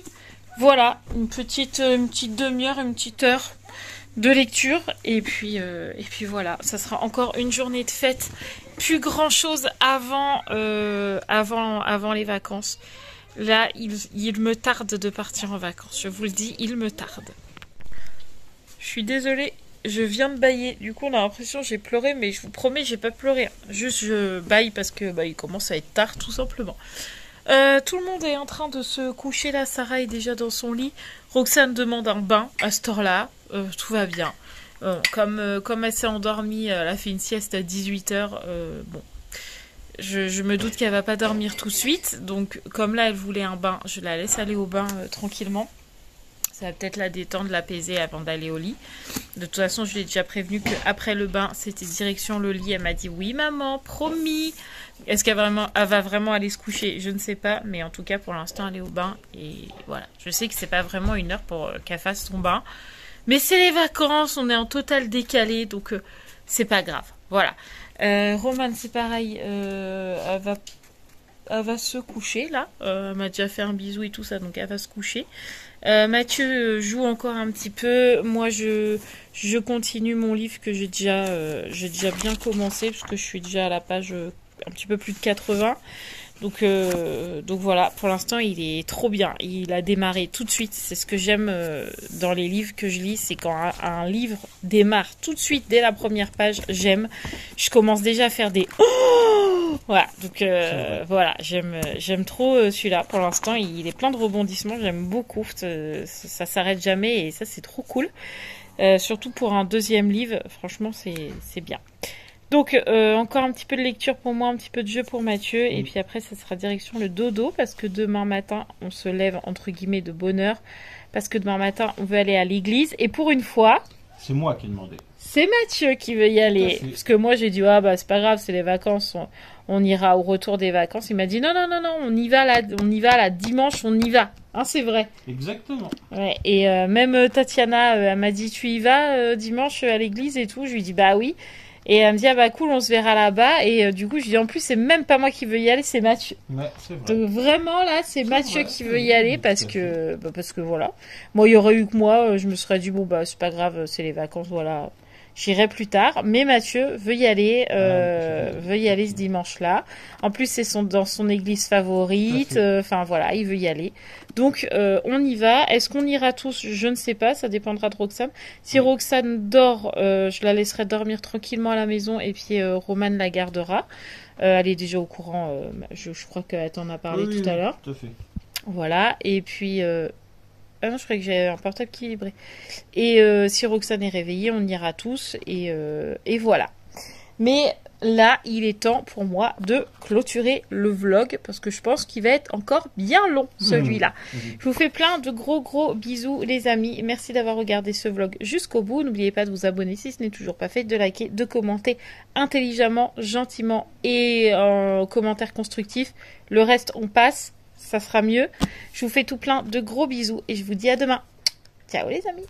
Voilà, une petite demi-heure, une petite heure de lecture. Et puis voilà, ça sera encore une journée de fête. Plus grand-chose avant les vacances. Là, il me tarde de partir en vacances. Je vous le dis, il me tarde. Je suis désolée, je viens de bâiller. Du coup, on a l'impression que j'ai pleuré, mais je vous promets, j'ai pas pleuré. Juste, je bâille parce que il commence à être tard, tout simplement. Tout le monde est en train de se coucher là. Sarah est déjà dans son lit. Roxane demande un bain à cette heure-là. Tout va bien. Comme elle s'est endormie, elle a fait une sieste à 18h. Bon, je me doute qu'elle va pas dormir tout de suite. Donc, comme là, elle voulait un bain, je la laisse aller au bain tranquillement. Ça va peut-être la détendre, l'apaiser avant d'aller au lit. De toute façon, je l'ai déjà prévenu qu'après le bain, c'était direction le lit. Elle m'a dit oui maman, promis. Est-ce qu'elle va vraiment aller se coucher? Je ne sais pas. Mais en tout cas, pour l'instant, elle est au bain. Et voilà. Je sais que c'est pas vraiment une heure pour qu'elle fasse son bain. Mais c'est les vacances, on est en total décalé. Donc, c'est pas grave. Voilà. Romane, c'est pareil. Elle va se coucher là. Elle m'a déjà fait un bisou et tout ça. Donc, elle va se coucher. Mathieu joue encore un petit peu. Moi, je continue mon livre que j'ai déjà bien commencé parce que je suis déjà à la page un petit peu plus de 80. Donc voilà, pour l'instant, il est trop bien. Il a démarré tout de suite. C'est ce que j'aime dans les livres que je lis, c'est quand un livre démarre tout de suite dès la première page. J'aime. Je commence déjà à faire des voilà, donc voilà, j'aime trop celui-là. Pour l'instant, il est plein de rebondissements, j'aime beaucoup. Ça s'arrête jamais et ça, c'est trop cool. Surtout pour un deuxième livre, franchement, c'est bien. Donc, encore un petit peu de lecture pour moi, un petit peu de jeu pour Mathieu. Et puis après, ça sera direction le dodo parce que demain matin, on se lève entre guillemets de bonne heure. Parce que demain matin, on veut aller à l'église. Et pour une fois... C'est moi qui ai demandé. C'est Mathieu qui veut y aller. Parce que moi, j'ai dit, c'est pas grave, c'est les vacances, on ira au retour des vacances. Il m'a dit, non, on y va là, dimanche, on y va. Hein, c'est vrai. Exactement. Ouais, et même Tatiana, elle m'a dit, tu y vas dimanche à l'église et tout. Je lui dis, bah oui. Et elle me dit, cool, on se verra là-bas. Et du coup, je dis, en plus, c'est même pas moi qui veux y aller, c'est Mathieu. Ouais, c'est vrai. Donc vraiment, là, c'est Mathieu qui veut y aller parce que voilà. Moi, il y aurait eu que moi, je me serais dit, c'est pas grave, c'est les vacances, voilà. J'irai plus tard, mais Mathieu veut y aller ce dimanche-là. En plus, c'est dans son église favorite. Enfin voilà, il veut y aller. Donc on y va. Est-ce qu'on ira tous? Je ne sais pas. Ça dépendra de Roxane. Si Roxane dort, je la laisserai dormir tranquillement à la maison et puis Romane la gardera. Elle est déjà au courant. Je crois qu'elle t'en a parlé tout à l'heure. Tout à fait. Voilà, et puis... Ah non, je croyais que j'avais un portable qui vibrait. Et si Roxane est réveillée, on ira tous, et voilà. Mais là, il est temps pour moi de clôturer le vlog, parce que je pense qu'il va être encore bien long, celui-là. Je vous fais plein de gros bisous, les amis. Merci d'avoir regardé ce vlog jusqu'au bout. N'oubliez pas de vous abonner si ce n'est toujours pas fait, de liker, de commenter intelligemment, gentiment et en commentaire constructif. Le reste, on passe. Ça sera mieux. Je vous fais tout plein de gros bisous et je vous dis à demain. Ciao les amis.